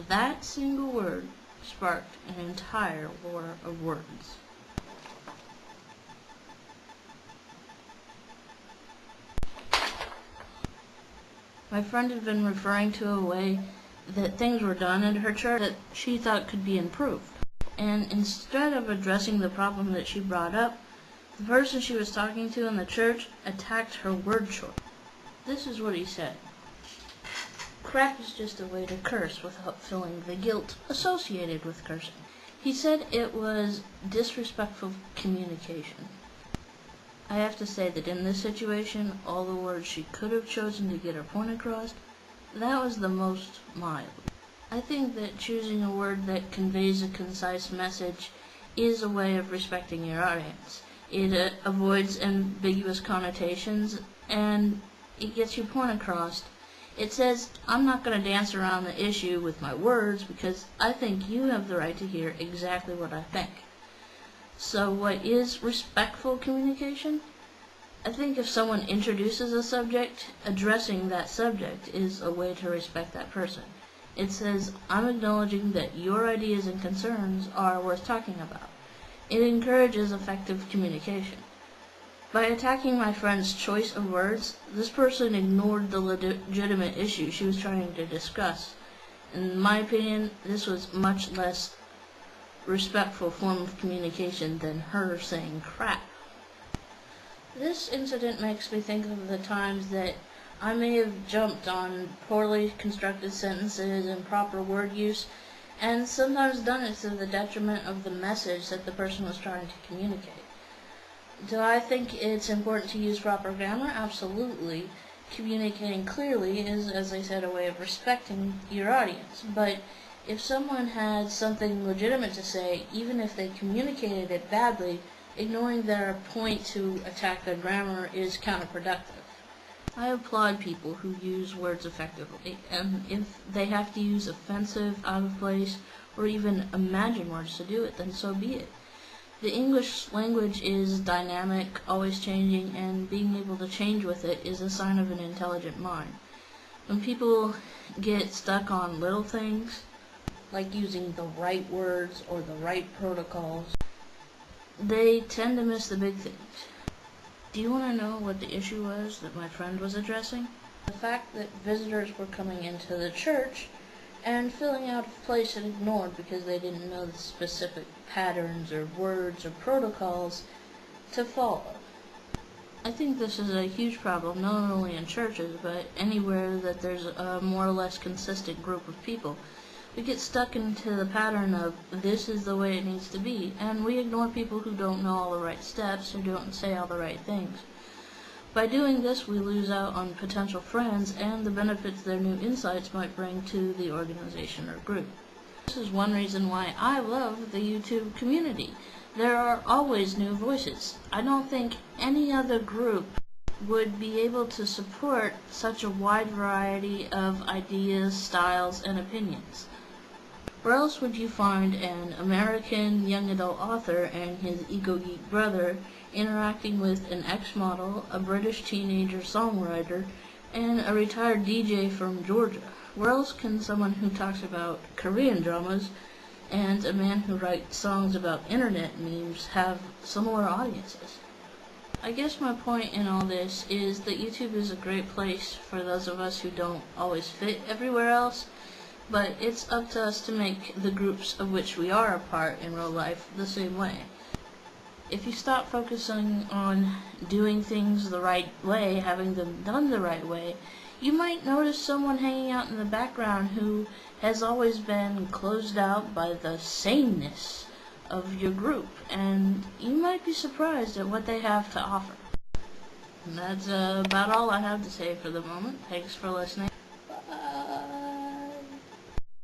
That single word sparked an entire war of words. My friend had been referring to a way that things were done at her church that she thought could be improved. And instead of addressing the problem that she brought up, the person she was talking to in the church attacked her word choice. This is what he said. Crap is just a way to curse without feeling the guilt associated with cursing. He said it was disrespectful communication. I have to say that in this situation, all the words she could have chosen to get her point across, that was the most mild. I think that choosing a word that conveys a concise message is a way of respecting your audience. It avoids ambiguous connotations, and it gets your point across. It says, I'm not going to dance around the issue with my words because I think you have the right to hear exactly what I think. So what is respectful communication? I think if someone introduces a subject, addressing that subject is a way to respect that person. It says, I'm acknowledging that your ideas and concerns are worth talking about. It encourages effective communication. By attacking my friend's choice of words, this person ignored the legitimate issue she was trying to discuss. In my opinion, this was much less respectful form of communication than her saying crap. This incident makes me think of the times that I may have jumped on poorly constructed sentences and improper word use, and sometimes done it to the detriment of the message that the person was trying to communicate. Do I think it's important to use proper grammar? Absolutely. Communicating clearly is, as I said, a way of respecting your audience. But if someone had something legitimate to say, even if they communicated it badly, ignoring their point to attack their grammar is counterproductive. I applaud people who use words effectively, and if they have to use offensive, out of place, or even imagined words to do it, then so be it. The English language is dynamic, always changing, and being able to change with it is a sign of an intelligent mind. When people get stuck on little things, like using the right words or the right protocols, they tend to miss the big things. Do you want to know what the issue was that my friend was addressing? The fact that visitors were coming into the church and filling out a place and ignored because they didn't know the specific patterns or words or protocols to follow. I think this is a huge problem not only in churches but anywhere that there's a more or less consistent group of people. We get stuck into the pattern of this is the way it needs to be, and we ignore people who don't know all the right steps or don't say all the right things. By doing this, we lose out on potential friends and the benefits their new insights might bring to the organization or group. This is one reason why I love the YouTube community. There are always new voices. I don't think any other group would be able to support such a wide variety of ideas, styles, and opinions. Where else would you find an American young adult author and his eco-geek brother interacting with an ex-model, a British teenager songwriter, and a retired DJ from Georgia? Where else can someone who talks about Korean dramas and a man who writes songs about internet memes have similar audiences? I guess my point in all this is that YouTube is a great place for those of us who don't always fit everywhere else, but it's up to us to make the groups of which we are a part in real life the same way. If you stop focusing on doing things the right way, having them done the right way, you might notice someone hanging out in the background who has always been closed out by the sameness of your group, and you might be surprised at what they have to offer. And that's about all I have to say for the moment. Thanks for listening.